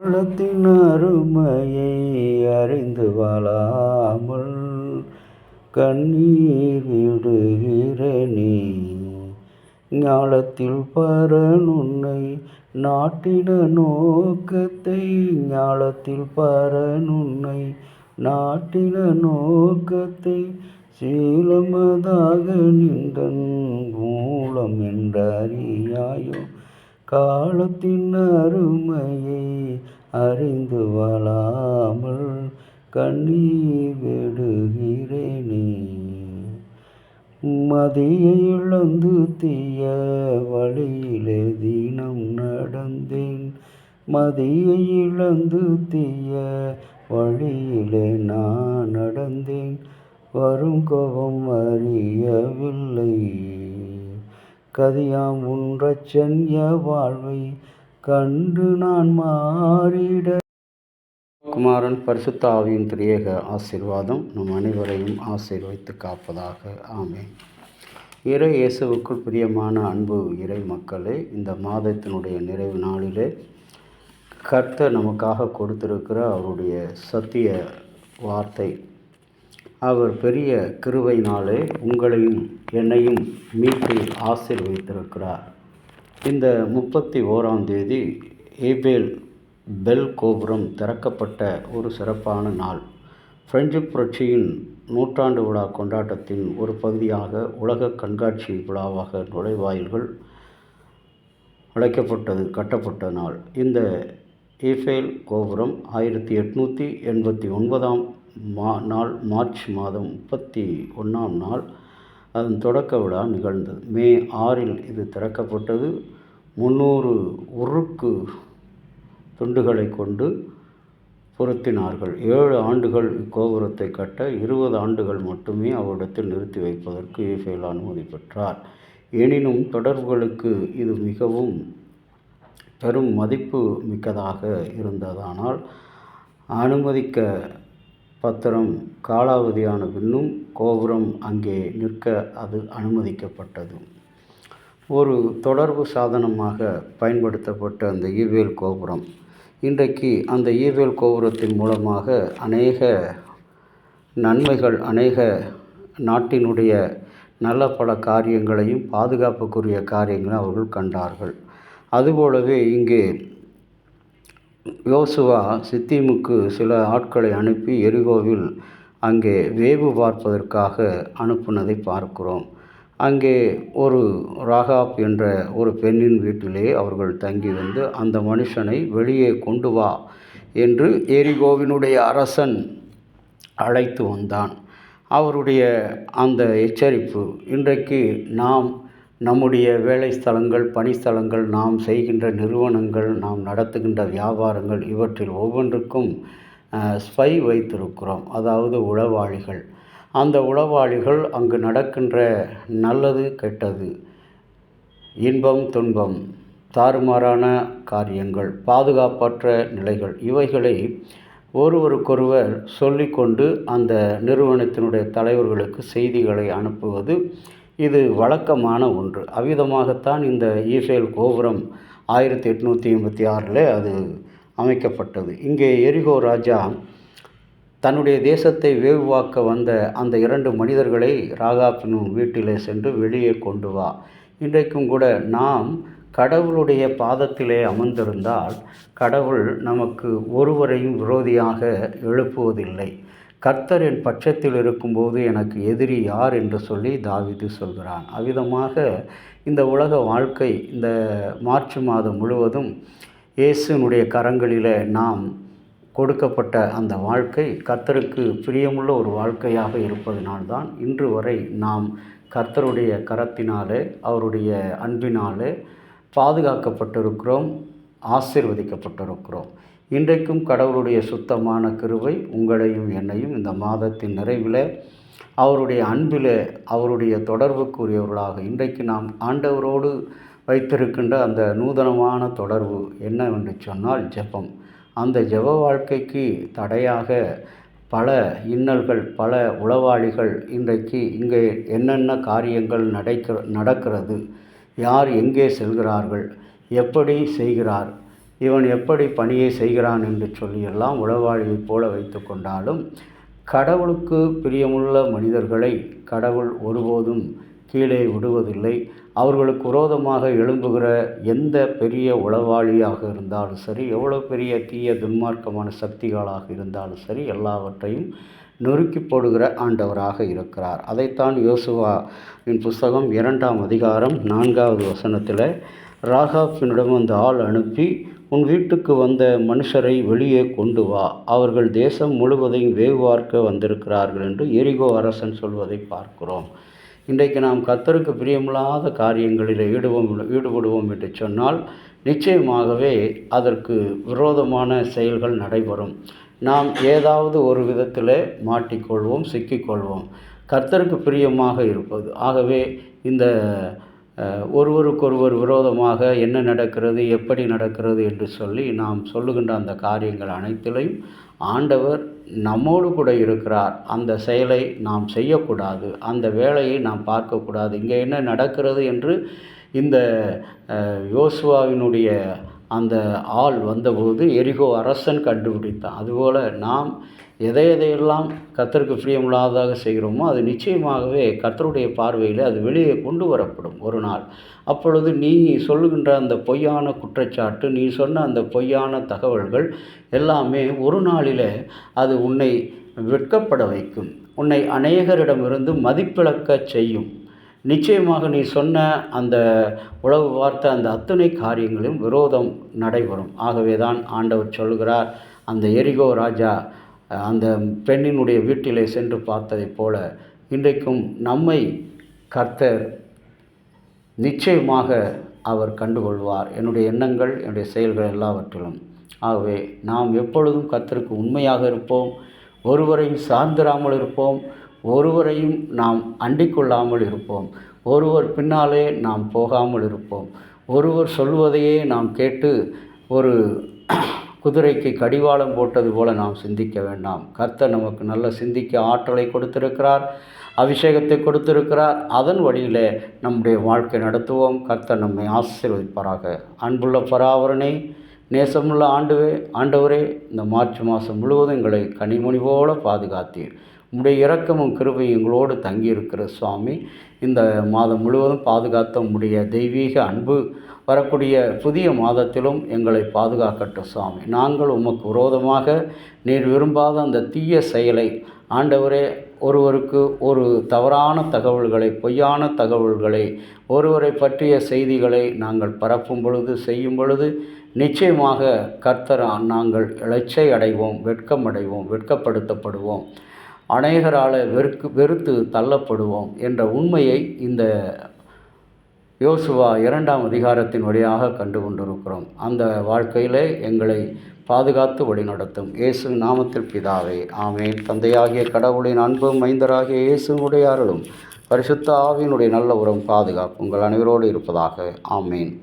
ஞாலத்தின் அருமையை அறிந்து வாழாமல் கண்ணீர் விடுகிறேனே. ஞாலத்தில் பரனுன்னை நாட்டின நோக்கத்தை, ஞாலத்தில் பரனுன்னை நாட்டின நோக்கத்தை சீலமதாக நின்றன் மூலம் என்றறியாயோ. காலத்தின் அருமையை அறிந்து வாழாமல் கண்ணீர் விடுகிறேனே. மதியை இழந்து தீய வழியிலே தினம் நடந்தேன், மதியை இழந்து தீய வழியிலே நான் நடந்தேன். வரும் கோபம் அறியவில்லை, கதியாம் உன் இரட்சண்ய வாழ்வை கண்டு நான் மாறிட. குமாரன் பரிசுத்த ஆவியின் திரியேக ஆசீர்வாதம் நம் அனைவரையும் ஆசீர்வதித்து காப்பதாக. ஆமென். இறை இயேசுவுக்குள் பிரியமான அன்பு இறை மக்களே, இந்த மாதத்தினுடைய நிறைவு நாளிலே கர்த்தர் நமக்காக கொடுத்திருக்கிற அவருடைய சத்திய வார்த்தை, அவர் பெரிய கிருபையினாலே உங்களையும் என்னையும் மீட்டு ஆசீர்வதித்திருக்கிறார். இந்த 31ஆம் தேதி ஏபேல் பெல் கோபுரம் திறக்கப்பட்ட ஒரு சிறப்பான நாள். பிரெஞ்சு புரட்சியின் 100ஆண்டு விழா கொண்டாட்டத்தின் ஒரு பகுதியாக உலக கண்காட்சி விழாவாக நுழைவாயில்கள் கட்டப்பட்ட நாள். இந்த ஏஃபேல் கோபுரம் 1889ஆம் நாள் மார்ச் மாதம் 31ஆம் நாள் அதன் தொடக்க விழா நிகழ்ந்தது. மே 6 இது திறக்கப்பட்டது. 300 உருக்கு துண்டுகளை கொண்டு பொருத்தினார்கள். 7 ஆண்டுகள் இக்கோபுரத்தை கட்ட 20 ஆண்டுகள் மட்டுமே அவரிடத்தில் நிறுத்தி வைப்பதற்கு ஏஃபேல் அனுமதி பெற்றார். எனினும் தொடர்புகளுக்கு இது மிகவும் பெரும் மதிப்பு மிக்கதாக இருந்ததானால் அனுமதிக்க பத்திரம் காலாவதியான பின்னும் கோபுரம் அங்கே நிற்க அது அனுமதிக்கப்பட்டது. ஒரு தொடர்பு சாதனமாக பயன்படுத்தப்பட்ட அந்த ஏபேல் கோபுரம் இன்றைக்கு அந்த ஏபேல் கோபுரத்தின் மூலமாக அநேக நன்மைகள், அநேக நாட்டினுடைய நல்ல பல காரியங்களையும் பாதுகாப்புக்குரிய காரியங்களையும் அவர்கள் கண்டார்கள். அதுபோலவே இங்கே யோசுவா சித்தீமுக்கு சில ஆட்களை அனுப்பி எரிகோவில் அங்கே வேவு பார்ப்பதற்காக அனுப்புனதை பார்க்கிறோம். அங்கே ஒரு ராகாப் என்ற ஒரு பெண்ணின் வீட்டிலே அவர்கள் தங்கி வந்து அந்த மனுஷனை வெளியே கொண்டு வா என்று எரிகோவினுடைய அரசன் அழைத்து வந்தான். அவருடைய அந்த எச்சரிப்பு இன்றைக்கு நாம் நம்முடைய வேலை ஸ்தலங்கள், பணிஸ்தலங்கள், நாம் செய்கின்ற நிறுவனங்கள், நாம் நடத்துகின்ற வியாபாரங்கள் இவற்றில் ஒவ்வொன்றுக்கும் ஸ்பை வைத்திருக்கிறோம், அதாவது உளவாளிகள். அந்த உளவாளிகள் அங்கு நடக்கின்ற நல்லது கெட்டது, இன்பம் துன்பம், தாறுமாறான காரியங்கள், பாதுகாப்பற்ற நிலைகள் இவைகளை ஒருவருக்கொருவர் சொல்லிக்கொண்டு அந்த நிறுவனத்தினுடைய தலைவர்களுக்கு செய்திகளை அனுப்புவது இது வழக்கமான ஒன்று. அவ்விதமாகத்தான் இந்த ஏஃபேல் கோபுரம் 1886 அது அமைக்கப்பட்டது. இங்கே எரிகோ ராஜா தன்னுடைய தேசத்தை வேவுவாக்க வந்த அந்த 2 மனிதர்களை ராகாப்பின் வீட்டிலே சென்று வெளியே கொண்டு வா. இன்றைக்கும் கூட நாம் கடவுளுடைய பாதத்திலே அமர்ந்திருந்தால் கடவுள் நமக்கு ஒருவரையும் விரோதியாக எழுப்புவதில்லை. கர்த்தர் என் பட்சத்தில் இருக்கும்போது எனக்கு எதிரி யார் என்று சொல்லி தாவீது சொல்கிறான். அவ்விதமாக இந்த உலக வாழ்க்கை இந்த மார்ச் மாதம் முழுவதும் இயேசுனுடைய கரங்களில் நாம் கொடுக்கப்பட்ட அந்த வாழ்க்கை கர்த்தருக்கு பிரியமுள்ள ஒரு வாழ்க்கையாக இருப்பதனால்தான் இன்று வரை நாம் கர்த்தருடைய கரத்தினாலே அவருடைய அன்பினாலே பாதுகாக்கப்பட்டிருக்கிறோம், ஆசீர்வதிக்கப்பட்டிருக்கிறோம். இன்றைக்கும் கடவுளுடைய சுத்தமான கிருபை உங்களையும் என்னையும் இந்த மாதத்தின் நிறைவில் அவருடைய அன்பில் அவருடைய தொடர்புக்குரியவர்களாக இன்றைக்கு நாம் ஆண்டவரோடு வைத்திருக்கின்ற அந்த நூதனமான தொடர்பு என்னவென்று சொன்னால் ஜெபம். அந்த ஜெப வாழ்க்கைக்கு தடையாக பல இன்னல்கள், பல உளவாளிகள் இன்றைக்கு இங்கே என்னென்ன காரியங்கள் நடக்கிறது, யார் எங்கே செல்கிறார்கள், எப்படி செய்கிறார், இவன் எப்படி பணியை செய்கிறான் என்று சொல்லியெல்லாம் உளவாளியைப் போல வைத்து கொண்டாலும் கடவுளுக்கு பிரியமுள்ள மனிதர்களை கடவுள் ஒருபோதும் கீழே விடுவதில்லை. அவர்களுக்கு விரோதமாக எழும்புகிற எந்த பெரிய உளவாளியாக இருந்தாலும் சரி, எவ்வளோ பெரிய தீய துன்மார்க்கமான சக்திகளாக இருந்தாலும் சரி, எல்லாவற்றையும் நொறுக்கி போடுகிற ஆண்டவராக இருக்கிறார். அதைத்தான் யோசுவாவின் புஸ்தகம் 2ஆம் அதிகாரம் 4வது வசனத்தில் ராகாப்பினிடம் அந்த ஆள் அனுப்பி, உன் வீட்டுக்கு வந்த மனுஷரை வெளியே கொண்டு வா, அவர்கள் தேசம் முழுவதையும் வேவு பார்க்க வந்திருக்கிறார்கள் என்று எரிகோ அரசன் சொல்வதை பார்க்கிறோம். இன்றைக்கு நாம் கர்த்தருக்கு பிரியமில்லாத காரியங்களில் ஈடுபடுவோம் என்று சொன்னால் நிச்சயமாகவே அதற்கு விரோதமான செயல்கள் நடைபெறும். நாம் ஏதாவது ஒரு விதத்தில் மாட்டிக்கொள்வோம், சிக்கிக்கொள்வோம். கர்த்தருக்கு பிரியமாக இருப்பது. ஆகவே இந்த ஒருவருக்கொருவர் விரோதமாக என்ன நடக்கிறது, எப்படி நடக்கிறது என்று சொல்லி நாம் சொல்லுகின்ற அந்த காரியங்கள் அனைத்திலையும் ஆண்டவர் நம்மோடு கூட இருக்கிறார். அந்த செயலை நாம் செய்யக்கூடாது, அந்த வேலையை நாம் பார்க்கக்கூடாது. இங்கே என்ன நடக்கிறது என்று இந்த யோசுவாவினுடைய அந்த ஆள் வந்தபோது எரிகோ அரசன் கண்டுபிடித்தான். அதுபோல் நாம் எதையெல்லாம் கர்த்தருக்கு பிரியமில்லாததாக செய்கிறோமோ அது நிச்சயமாகவே கர்த்தருடைய பார்வையில் அது வெளியே கொண்டு வரப்படும் ஒரு நாள். அப்பொழுது நீ சொல்லுகின்ற அந்த பொய்யான குற்றச்சாட்டு, நீ சொன்ன அந்த பொய்யான தகவல்கள் எல்லாமே ஒரு நாளில் அது உன்னை வெட்கப்பட வைக்கும், உன்னை அநேகரிடமிருந்து மதிப்பிழக்க செய்யும். நிச்சயமாக நீ சொன்ன அந்த உளவு பார்த்த அந்த அத்தனை காரியங்களும் விரோதம் நடைபெறும். ஆகவே தான் ஆண்டவர் சொல்கிறார், அந்த எரிகோ ராஜா அந்த பெண்ணினுடைய வீட்டிலே சென்று பார்த்ததைப் போல இன்றைக்கும் நம்மை கர்த்தர் நிச்சயமாக அவர் கண்டுகொள்வார், என்னுடைய எண்ணங்கள், என்னுடைய செயல்கள் எல்லாவற்றிலும். ஆகவே நாம் எப்பொழுதும் கர்த்தருக்கு உண்மையாக இருப்போம், ஒருவரையும் சார்ந்திராமல் இருப்போம், ஒருவரையும் நாம் அண்டிக்கொள்ளாமல் இருப்போம், ஒருவர் பின்னாலே நாம் போகாமல் இருப்போம். ஒருவர் சொல்வதையே நாம் கேட்டு ஒரு குதிரைக்கு கடிவாளம் போட்டது போல நாம் சிந்திக்க வேண்டாம். கர்த்தர் நமக்கு நல்ல சிந்திக்க ஆற்றலை கொடுத்திருக்கிறார், அபிஷேகத்தை கொடுத்திருக்கிறார். அதன் வழியில் நம்முடைய வாழ்க்கை நடத்துவோம். கர்த்தர் நம்மை ஆசீர்வதிப்பாராக. அன்புள்ள பராவரனே, நேசமுள்ள ஆண்டவரே, இந்த மார்ச் மாதம் முழுவதும் எங்களை கனிமொழி போல பாதுகாத்தீர். உம்முடைய இரக்கமும் கிருபையும் எங்களோடு தங்கியிருக்கிற சுவாமி, இந்த மாதம் முழுவதும் பாதுகாத்த உம்முடைய தெய்வீக அன்பு வரக்கூடிய புதிய மாதத்திலும் எங்களை பாதுகாக்கட்டும் சுவாமி. நாங்கள் உமக்கு விரோதமாக நீர் விரும்பாத அந்த தீய செயலை ஆண்டவரே, ஒருவருக்கு ஒரு தவறான தகவல்களை, பொய்யான தகவல்களை, ஒருவரை பற்றிய செய்திகளை நாங்கள் பரப்பும் பொழுது, செய்யும் பொழுது நிச்சயமாக கர்த்தர் நாங்கள் இலச்சை அடைவோம், வெட்கம் அடைவோம், வெட்கப்படுத்தப்படுவோம், அநேகரால் வெறுத்து தள்ளப்படுவோம் என்ற உண்மையை இந்த யோசுவா 2ஆம் அதிகாரத்தின் வழியாக கண்டு கொண்டிருக்கிறோம். அந்த வாழ்க்கையிலே எங்களை பாதுகாத்து வழிநடத்தும் இயேசு நாமத்தில் பிதாவே, ஆமேன். தந்தையாகிய கடவுளின் அன்பும் மைந்தராகிய இயேசுனுடைய அருளும் பரிசுத்த ஆவியினுடைய நல்ல உறவும் பாதுகாப்பு உங்கள் அனைவரோடு இருப்பதாக. ஆமேன்.